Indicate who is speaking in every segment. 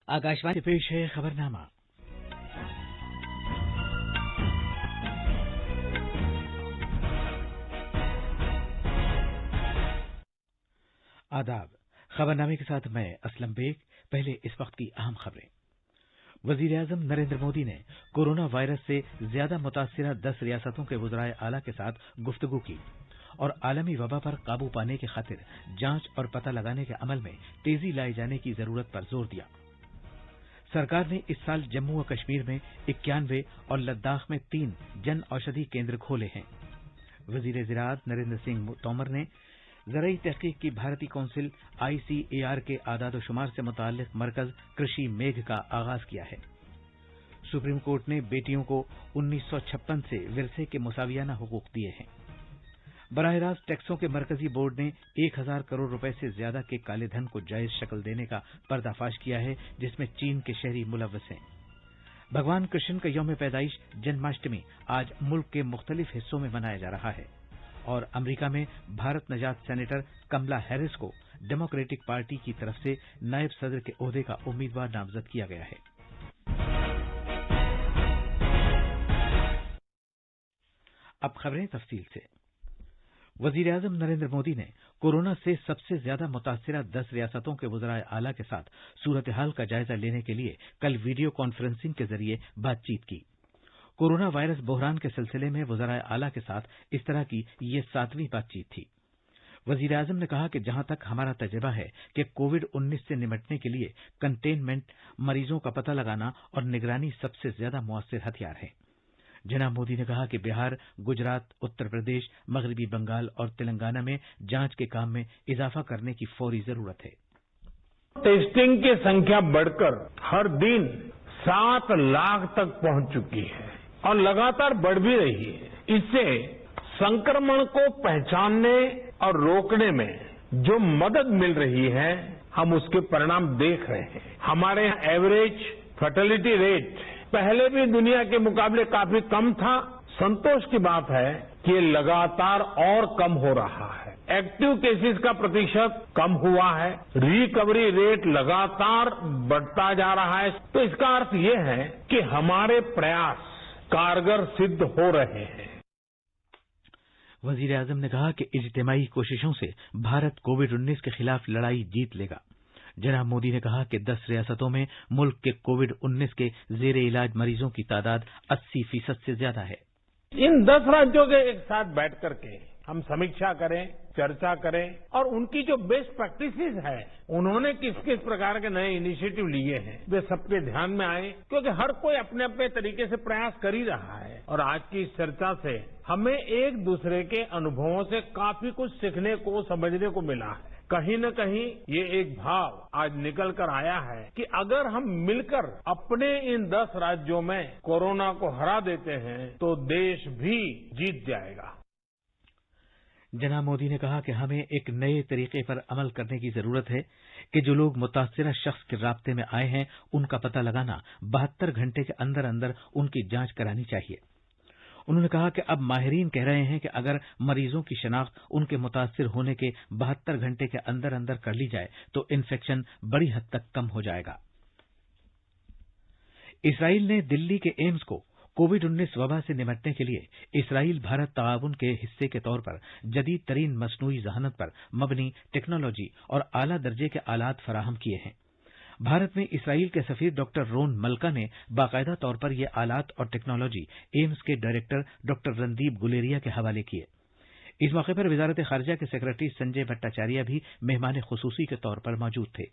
Speaker 1: आकाशवाणी से पेश है खबरनामा। आदाब। खबरनामे के साथ मैं असलम बेग। पहले इस वक्त की अहम खबरें। वजीर आजम नरेंद्र मोदी ने कोरोना वायरस से ज्यादा मुतासिरा 10 रियासतों के वज़राए आला के साथ गुफ्तगू की और आलमी वबा पर काबू पाने की खातिर जांच और पता लगाने के अमल में तेजी लाए जाने की जरूरत पर जोर दिया। सरकार ने इस साल जम्मू और कश्मीर में 91 और लद्दाख में 3 जन औषधि केंद्र खोले हैं। वजीर ज़राअत नरेंद्र सिंह तोमर ने ज़रई तहकीक की भारतीय कौंसिल ICAR के आदाद-ओ-शुमार से मुताल्लिक मरकज कृषि मेघ का आगाज किया है। सुप्रीम कोर्ट ने बेटियों को 1956 से विरसे के मुसावियाना हुकूक दिए हैं। बराह रास्त टैक्सों के मरकजी बोर्ड ने 1000 करोड़ रुपए से ज्यादा के काले धन को जायज शक्ल देने का पर्दाफाश किया है, जिसमें चीन के शहरी मुलव्वस हैं। भगवान कृष्ण का यौम पैदाइश जन्माष्टमी आज मुल्क के मुख्तलिफ हिस्सों में मनाया जा रहा है और अमेरिका में भारत नजात सेनेटर कमला हैरिस को डेमोक्रेटिक पार्टी की तरफ से नायब सदर के ओहदे का उम्मीदवार नामजद किया गया है। अब खबरें तफसील से। वजीर आजम नरेंद्र मोदी ने कोरोना से सबसे ज्यादा मुतासिरा 10 रियासतों के वज़राए आला के साथ सूरत हाल का जायजा लेने के लिए कल वीडियो कॉन्फ्रेंसिंग के जरिए बातचीत की। कोरोना वायरस बहरान के सिलसिले में वज़राए आला के साथ इस तरह की ये 7वीं बातचीत थी। वजीर आजम ने कहा कि जहां तक हमारा तजुर्बा है कि कोविड-19 से निपटने के लिए कंटेनमेंट, मरीजों का पता लगाना और निगरानी सबसे ज्यादा मुअस्सिर हथियार है। जनाब मोदी ने कहा कि बिहार, गुजरात, उत्तर प्रदेश, मगरबी बंगाल और तेलंगाना में जांच के काम में इजाफा करने की फौरी जरूरत है।
Speaker 2: टेस्टिंग की संख्या बढ़कर हर दिन 7 लाख तक पहुंच चुकी है और लगातार बढ़ भी रही है। इससे संक्रमण को पहचानने और रोकने में जो मदद मिल रही है, हम उसके परिणाम देख रहे हैं। हमारे यहाँ एवरेज फर्टिलिटी रेट पहले भी दुनिया के मुकाबले काफी कम था। संतोष की बात है कि ये लगातार और कम हो रहा है। एक्टिव केसेस का प्रतिशत कम हुआ है, रिकवरी रेट लगातार बढ़ता जा रहा है। तो इसका अर्थ ये है कि हमारे प्रयास कारगर सिद्ध हो रहे हैं।
Speaker 1: वजीर आजम ने कहा कि इज्तिमाई कोशिशों से भारत कोविड-19 के खिलाफ लड़ाई जीत लेगा। जनाब मोदी ने कहा कि 10 रियासतों में मुल्क के कोविड-19 के जेर इलाज मरीजों की तादाद 80% से ज्यादा है।
Speaker 2: इन 10 राज्यों के एक साथ बैठ करके हम समीक्षा करें, चर्चा करें और उनकी जो बेस्ट प्रैक्टिसेस है, उन्होंने किस किस प्रकार के नए इनिशिएटिव लिए हैं, वे सबके ध्यान में आए, क्योंकि हर कोई अपने अपने तरीके से प्रयास कर ही रहा है। और आज की इस चर्चा से हमें एक दूसरे के अनुभवों से काफी कुछ सीखने को, समझने को मिला है। कहीं न कहीं ये एक भाव आज निकल कर आया है कि अगर हम मिलकर अपने इन 10 राज्यों में कोरोना को हरा देते हैं तो देश भी जीत जाएगा।
Speaker 1: जनाब मोदी ने कहा कि हमें एक नए तरीके पर अमल करने की जरूरत है कि जो लोग मुतासिरा शख्स के राब्ते में आए हैं, उनका पता लगाना 72 घंटे के अंदर अंदर उनकी जांच करानी चाहिए। उन्होंने कहा कि अब माहिरीन कह रहे हैं कि अगर मरीजों की शनाख्त उनके मुतासिर होने के 72 घंटे के अंदर अंदर कर ली जाए तो इन्फेक्शन बड़ी हद तक कम हो जाएगा। इसराइल ने दिल्ली के एम्स को कोविड-19 वबा से निपटने के लिए इसराइल भारत ताआवुन के हिस्से के तौर पर जदीद तरीन मसनूई जहानत पर मबनी टेक्नोलॉजी और आला दर्जे के आलात फराहम किए हैं। भारत में इसराइल के सफीर डॉक्टर रोन मल्का ने बाकायदा तौर पर ये आलात और टेक्नोलॉजी एम्स के डायरेक्टर डॉक्टर रणदीप गुलेरिया के हवाले किए। इस मौके पर वजारत खारजा के सेक्रेटरी संजय भट्टाचार्य भी मेहमान खुसूसी के तौर पर मौजूद थे।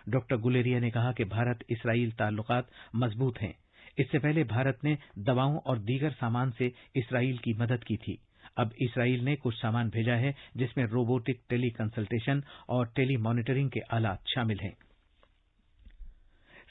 Speaker 1: डॉक्टर गुलेरिया ने कहा कि भारत इसराइल ताल्लुकात मजबूत हैं। इससे पहले भारत ने दवाओं और दीगर सामान से इसराइल की मदद की थी। अब इसराइल ने कुछ सामान भेजा है, जिसमें रोबोटिक टेली कंसल्टेशन और टेली मॉनिटरिंग के आलात शामिल हैं।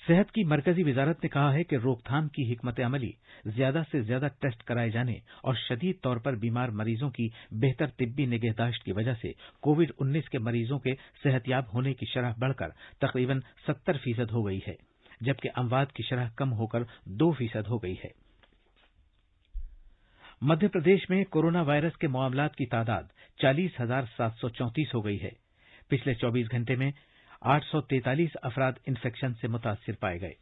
Speaker 1: सेहत की मरकजी वजारत ने कहा है कि रोकथाम की हिकमत अमली, ज्यादा से ज्यादा टेस्ट कराए जाने और शदीद तौर पर बीमार मरीजों की बेहतर तिब्बी निगहदाश्त की वजह से कोविड-19 के मरीजों के सेहतयाब होने की शरह बढ़कर तकरीबन 70% हो गई है, जबकि अमवात की शरह कम होकर 2% हो गई है। मध्य प्रदेश में कोरोना वायरस के मामलात की तादाद 40,734 हो गई है। पिछले 24 घंटे में 843 अफराद इन्फेक्शन से मुतासिर पाए गए।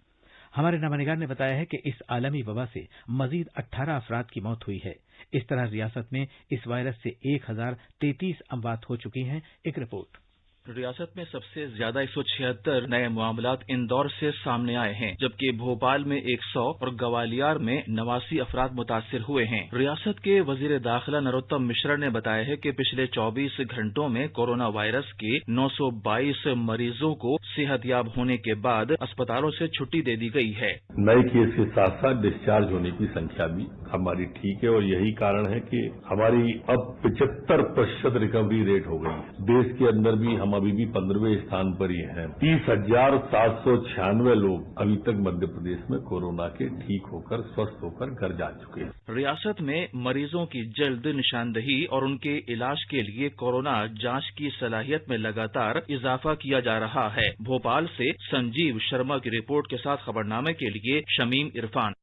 Speaker 1: हमारे नवानिगार ने बताया है कि इस आलमी वबा से मजीद 18 अफराद की मौत हुई है। इस तरह रियासत में इस वायरस से 1033 अमवात हो चुकी हैं। एक रिपोर्ट।
Speaker 3: रियासत में सबसे ज्यादा 176 नए मामलात इंदौर से सामने आए हैं, जबकि भोपाल में 100 और ग्वालियर में 89 अफराद मुतासिर हुए हैं। रियासत के वजीर दाखिला नरोत्तम मिश्रा ने बताया है कि पिछले 24 घंटों में कोरोना वायरस के 922 मरीजों को सेहतयाब होने के बाद अस्पतालों से छुट्टी दे दी गई है।
Speaker 4: नए केस के साथ साथ डिस्चार्ज होने की संख्या भी हमारी ठीक है और यही कारण है कि हमारी अब 75% रिकवरी रेट हो गई है। देश के अंदर भी हम अभी भी 15वें स्थान पर ही हैं। 30,796 लोग अभी तक मध्य प्रदेश में कोरोना के ठीक होकर स्वस्थ होकर घर जा चुके हैं।
Speaker 3: रियासत में मरीजों की जल्द निशानदही और उनके इलाज के लिए कोरोना जांच की सलाहियत में लगातार इजाफा किया जा रहा है। भोपाल से संजीव शर्मा की रिपोर्ट के साथ खबरनामे के लिए शमीम इरफान।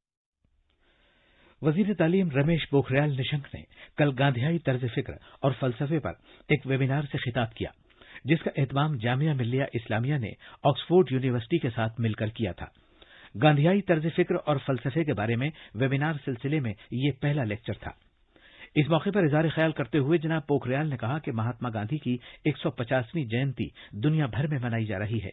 Speaker 1: वजीर तालीम रमेश पोखरियाल निशंक ने कल गांधीयाई तर्ज फिक्र और फलसफे पर एक वेबिनार से खिताब किया, जिसका एहतमाम जामिया मिल्लिया इस्लामिया ने ऑक्सफोर्ड यूनिवर्सिटी के साथ मिलकर किया था। गांधीयाई तर्ज फिक्र और फलसफे के बारे में वेबिनार सिलसिले में ये पहला लेक्चर था। इस मौके पर इज़हार ख्याल करते हुए जनाब पोखरियाल ने कहा कि महात्मा गांधी की 150वीं जयंती दुनिया भर में मनाई जा रही है।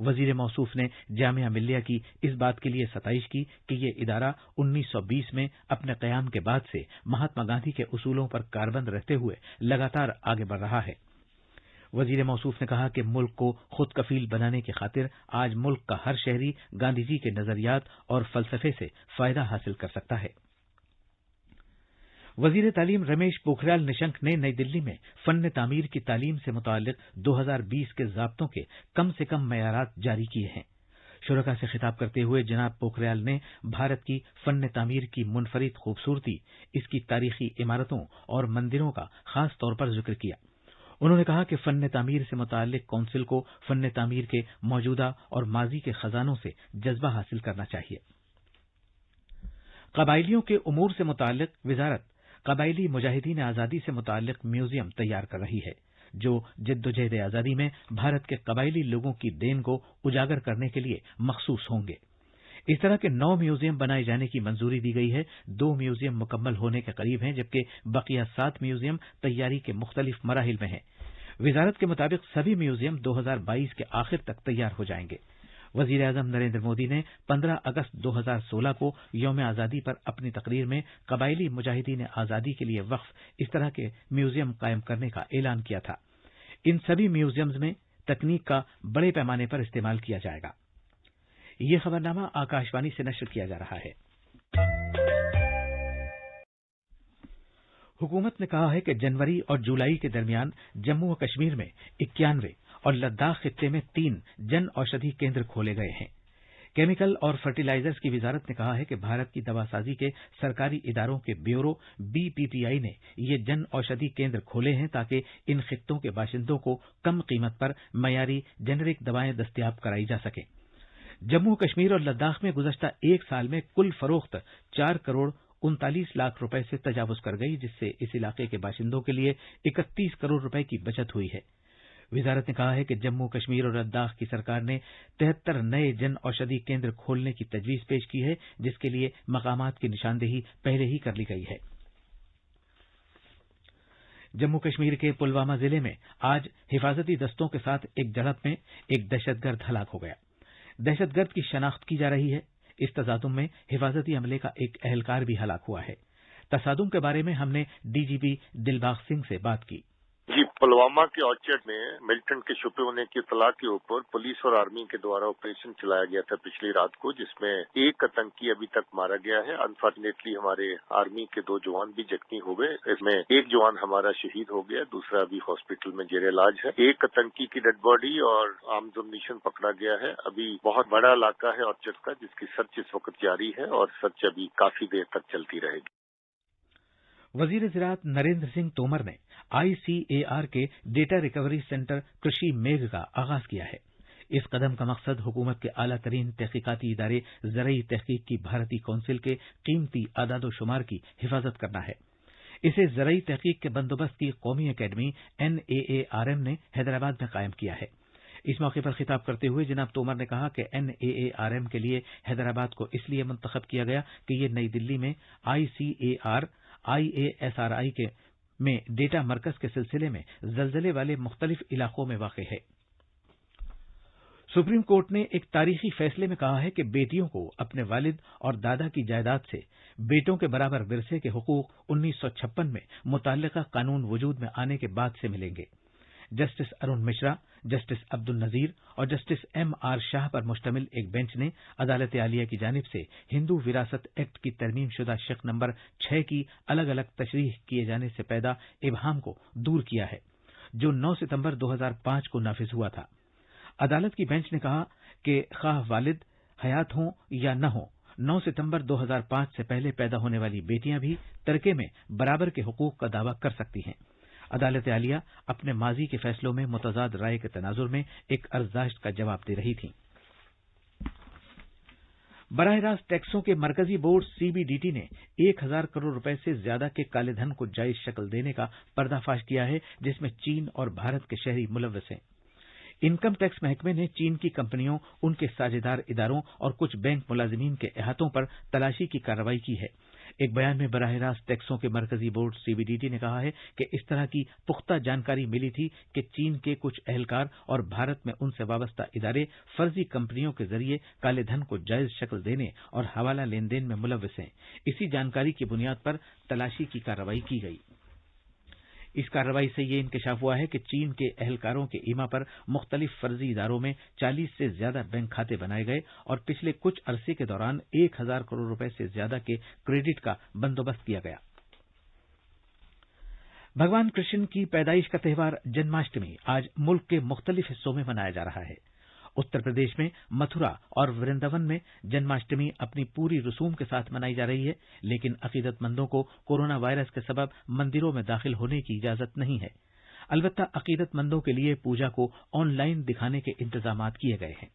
Speaker 1: वजीर मौसूफ ने जामिया मिल्लिया की इस बात के लिए सताइश की कि ये इदारा 1920 में अपने कयाम के बाद से महात्मा गांधी के उसूलों पर कारबंद रहते हुए लगातार आगे बढ़ रहा है। वजीर मौसूफ ने कहा कि मुल्क को खुद कफील बनाने की खातिर आज मुल्क का हर शहरी गांधी जी के नजरियात और फलसफे से फायदा हासिल कर सकता है। वजीर तालीम रमेश पोखरियाल निशंक ने नई दिल्ली में फन तामीर की तालीम से मुताल्लिक 2020 के ज़ाब्तों के कम से कम मयारात जारी किए हैं। शुरका से खिताब करते हुए जनाब पोखरियाल ने भारत की फन तामीर की मुनफरिद खूबसूरती, इसकी तारीखी इमारतों और मंदिरों का खास तौर पर जिक्र किया। उन्होंने कहा कि फन तामीर से मुताल्लिक कौंसिल को फन तामीर के मौजूदा और माजी के खजानों से जज्बा हासिल करना चाहिए। कबाइलियों के उमूर से मुताल्लिक विजारत कबाइली मुजाहिदीन आज़ादी से मुताल्लिक म्यूजियम तैयार कर रही है, जो जद्दोजहद आज़ादी में भारत के कबाइली लोगों की देन को उजागर करने के लिए मखसूस होंगे। इस तरह के 9 म्यूजियम बनाए जाने की मंजूरी दी गई है। 2 म्यूजियम मुकम्मल होने के करीब हैं, जबकि बकिया 7 म्यूजियम तैयारी के मुख्तलिफ मराहिल में हैं। विजारत के मुताबिक सभी म्यूजियम 2022 के आखिर तक तैयार हो जाएंगे। वजीर आजम नरेंद्र मोदी ने 15 अगस्त 2016 को यौम आज़ादी पर अपनी तकरीर में कबाइली मुजाहिदीन आज़ादी के लिए वक्फ इस तरह के म्यूजियम कायम करने का ऐलान किया था। इन सभी म्यूजियम्स में तकनीक का बड़े पैमाने पर इस्तेमाल किया जाएगा। ये खबरनामा आकाशवाणी से नश्र किया जा रहा है। हुकूमत ने कहा है कि जनवरी और जुलाई के दरमियान जम्मू व कश्मीर में 91 और लद्दाख खित्ते में 3 जन औषधि केंद्र खोले गए हैं। केमिकल और फर्टिलाइजर्स की वजारत ने कहा है कि भारत की दवासाजी के सरकारी इदारों के ब्यूरो BPPI ने ये जन औषधि केंद्र खोले हैं ताकि इन खित्तों के बाशिंदों को कम कीमत पर मयारी जेनेरिक दवाएं दस्तयाब कराई जा सकें। जम्मू कश्मीर और लद्दाख में गुज़श्ता एक साल में कुल फरोख्त 4 करोड़ 39 लाख रुपए से तजावुज कर गई, जिससे इस इलाके के बाशिंदों के लिए 31 करोड़ रुपए की बचत हुई है। वजारत ने कहा है कि जम्मू कश्मीर और लद्दाख की सरकार ने 73 नए जन औषधि केंद्र खोलने की तजवीज पेश की है, जिसके लिए मकामात की निशानदेही पहले ही कर ली गई है। जम्मू कश्मीर के पुलवामा जिले में आज हिफाजती दस्तों के साथ एक झड़प में एक दहशतगर्द हलाक हो गया। दहशतगर्द की शनाख्त की जा रही है। इस तसादुम में हिफाजती अमले का एक एहलकार भी हलाक हुआ है। तसादुम के बारे में हमने DGP दिलबाग सिंह से बात की।
Speaker 5: जी, पुलवामा के ऑर्चर्ड में मिलिटेंट के छुपे होने की इत्तला के ऊपर पुलिस और आर्मी के द्वारा ऑपरेशन चलाया गया था पिछली रात को, जिसमें एक आतंकी अभी तक मारा गया है। अनफॉर्चुनेटली हमारे आर्मी के 2 जवान भी जख्मी हो गए। इसमें एक जवान हमारा शहीद हो गया, दूसरा अभी हॉस्पिटल में जेर इलाज है। एक आतंकी की डेड बॉडी और आर्म्स अम्यूनिशन पकड़ा गया है। अभी बहुत बड़ा इलाका है ऑर्चर्ड का, जिसकी सर्च इस वक्त जारी है और सर्च अभी काफी देर तक चलती रहेगी।
Speaker 1: वजीर ज़राअत नरेंद्र सिंह तोमर ने ICAR के डेटा रिकवरी सेंटर कृषि मेघ का आगाज किया है। इस कदम का मकसद हुकूमत के आला तरीन तहकीकाती इदारे ज़रई तहकीक की भारतीय कौंसिल के कीमती आदाद शुमार की हिफाजत करना है। इसे ज़रई तहकीक के बंदोबस्त की कौमी अकेडमी NAARM ने हैदराबाद में कायम किया है। इस मौके पर खिताब करते हुए जनाब तोमर ने कहा कि NAARM के लिए हैदराबाद को इसलिए मुंतखब किया गया कि ये नई दिल्ली में ICAR-IASRI में डेटा मरकज के सिलसिले में जलजले वाले मुख्तलिफ इलाकों में वाक़ है। सुप्रीम कोर्ट ने एक तारीखी फैसले में कहा है कि बेटियों को अपने वालिद और दादा की जायदाद से बेटों के बराबर विरसे के हुकूक 1956 में मुतल्लिका कानून वजूद में आने के बाद से मिलेंगे। जस्टिस अरुण मिश्रा, जस्टिस अब्दुल नजीर और जस्टिस MR शाह पर मुश्तमिल एक बेंच ने अदालत आलिया की जानिब से हिंदू विरासत एक्ट की तरमीम शुदा शिक नंबर 6 की अलग अलग तशरीह किए जाने से पैदा इबहाम को दूर किया है, जो 9 सितंबर 2005 को नाफिज हुआ था। अदालत की बेंच ने कहा कि खाह वालिद हयात हों या न हों, 9 सितंबर 2005 से पहले पैदा होने वाली बेटियां भी तरके में बराबर के हुकूक का दावा कर सकती हैं। अदालत आलिया अपने माजी के फैसलों में मुतजाद राय के तनाजुर में एक अर्जदाश्त का जवाब दे रही थी। बराह रास्त टैक्सों के मरकजी बोर्ड CBDT ने 1000 करोड़ रुपए से ज्यादा के काले धन को जायज शक्ल देने का पर्दाफाश किया है, जिसमें चीन और भारत के शहरी मुलव्वस हैं। इनकम टैक्स महकमे ने चीन की कंपनियों, उनके साझेदार इदारों और कुछ बैंक मुलाजिमीन के अहातों पर तलाशी की कार्रवाई की है। एक बयान में बराह रास्त टैक्सों के मरकजी बोर्ड CBDT ने कहा है कि इस तरह की पुख्ता जानकारी मिली थी कि चीन के कुछ अहलकार और भारत में उनसे वाबस्ता इदारे फर्जी कंपनियों के जरिए काले धन को जायज शक्ल देने और हवाला लेन देन में मुलव्वस हैं। इसी जानकारी की बुनियाद पर तलाशी की कार्रवाई की गई। इस कार्रवाई से ये इंकशाफ हुआ है कि चीन के अहलकारों के ईमा पर मुख्तलिफ फर्जी इदारों में 40 से ज्यादा बैंक खाते बनाए गए और पिछले कुछ अरसे के दौरान 1000 करोड़ रुपए से ज्यादा के क्रेडिट का बंदोबस्त किया गया। भगवान कृष्ण की पैदाइश का त्यौहार जन्माष्टमी आज मुल्क के मुख्तलिफ हिस्सों में मनाया जा रहा है। उत्तर प्रदेश में मथुरा और वृंदावन में जन्माष्टमी अपनी पूरी रसूम के साथ मनाई जा रही है, लेकिन अकीदतमंदों को कोरोना वायरस के सबब मंदिरों में दाखिल होने की इजाजत नहीं है। अलबत्ता अकीदतमंदों के लिए पूजा को ऑनलाइन दिखाने के इंतजाम किए गए हैं।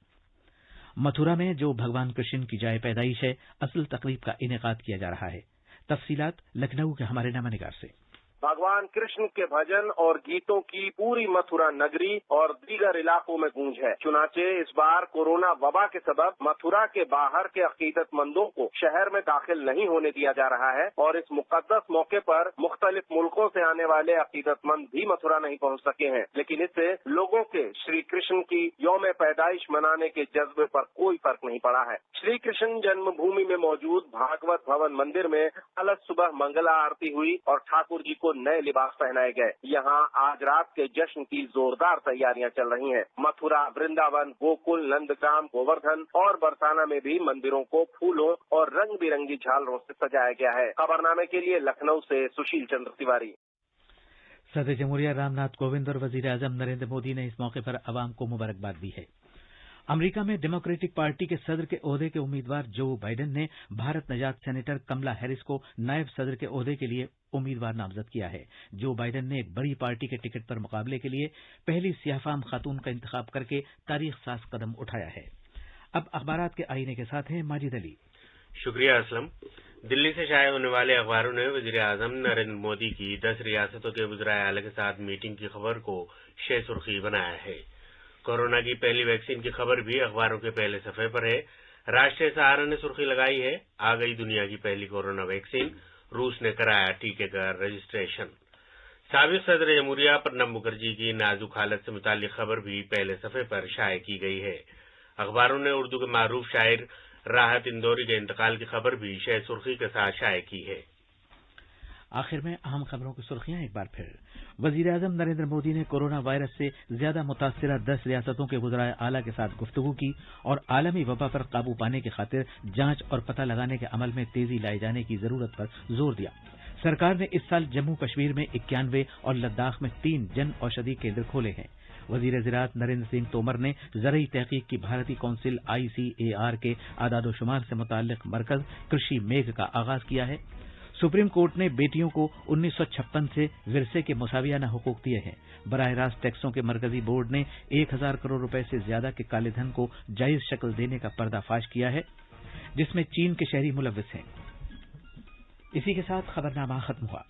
Speaker 1: मथुरा में जो भगवान कृष्ण की जाए पैदाइश है, असल तकरीब का इनेकाद किया जा रहा है। तफसीलात लखनऊ के हमारे नमानिगार से।
Speaker 6: भगवान कृष्ण के भजन और गीतों की पूरी मथुरा नगरी और दीगर इलाकों में गूंज है। चुनाचे इस बार कोरोना वबा के सबब मथुरा के बाहर के अकीदतमंदों को शहर में दाखिल नहीं होने दिया जा रहा है और इस मुकद्दस मौके पर मुख्तलिफ मुल्कों से आने वाले अकीदतमंद भी मथुरा नहीं पहुंच सके हैं, लेकिन इससे लोगों के श्री कृष्ण की यौम पैदाइश मनाने के जज्बे पर कोई फर्क नहीं पड़ा है। श्री कृष्ण जन्मभूमि में मौजूद भागवत भवन मंदिर में अलग सुबह मंगला आरती हुई और ठाकुर जी को नए लिबास पहनाए गए। यहाँ आज रात के जश्न की जोरदार तैयारियां चल रही हैं। मथुरा, वृंदावन, गोकुल, नंदग्राम, गोवर्धन और बरसाना में भी मंदिरों को फूलों और रंग बिरंगी झालरों से सजाया गया है। खबरनामे के लिए लखनऊ से सुशील चंद्र तिवारी।
Speaker 1: सदर जमहूरिया रामनाथ कोविंद और वजीर आजम नरेंद्र मोदी ने इस मौके पर अवाम को मुबारकबाद दी है। अमेरिका में डेमोक्रेटिक पार्टी के सदर के ओहदे के उम्मीदवार जो बाइडेन ने भारत नजात सेनेटर कमला हैरिस को नायब सदर के ओहदे के लिए उम्मीदवार नामजद किया है। जो बाइडेन ने एक बड़ी पार्टी के टिकट पर मुकाबले के लिए पहली सियाफाम खातून का इंतखाब करके तारीख साज कदम उठाया है। अब अखबारात के आईने के साथ हैं माजिद अली।
Speaker 7: शुक्रिया असलम। दिल्ली से शाये होने वाले अखबारों ने वजीर आजम नरेंद्र मोदी की 10 रियासतों के वज़राए आला के साथ मीटिंग की खबर को शे सुर्खी बनाया है। कोरोना की पहली वैक्सीन की खबर भी अखबारों के पहले सफे पर है। राष्ट्रीय सहारा ने सुर्खी लगाई है, आ गई दुनिया की पहली कोरोना वैक्सीन, रूस ने कराया टीके का रजिस्ट्रेशन। साबिक सदर जमहूरिया प्रणब मुखर्जी की नाजुक हालत से मुताल्लिक खबर भी पहले सफे पर शाये की गई है। अखबारों ने उर्दू के मारूफ शायर राहत इंदौरी के इंतकाल की खबर भी शे सुर्खी के साथ शाये की है।
Speaker 1: आखिर में अहम खबरों की सुर्खियां एक बार फिर। वजीर आजम नरेंद्र मोदी ने कोरोना वायरस से ज्यादा मुतासिरा 10 रियासतों के वज़राए आला के साथ गुफ्तगू की और आलमी वबा पर काबू पाने की खातिर जांच और पता लगाने के अमल में तेजी लाए जाने की जरूरत पर जोर दिया। सरकार ने इस साल जम्मू कश्मीर में 91 और लद्दाख में 3 जन औषधि केंद्र खोले हैं। वजीर ज़राअत नरेंद्र सिंह तोमर ने ज़रई तहकीक की भारतीय काउंसिल ICAR के आदादोशुमार से मुताल्लिक मरकज कृषि मेघ का आगाज किया है। सुप्रीम कोर्ट ने बेटियों को 1956 से विरसे के मुसावियाना हुकूक दिए हैं। बराह रास्त टैक्सों के मरकजी बोर्ड ने 1000 करोड़ रुपए से ज्यादा के काले धन को जायज शक्ल देने का पर्दाफाश किया है, जिसमें चीन के शहरी मुलव्वस हैं। इसी के साथ खबरनामा खत्म हुआ।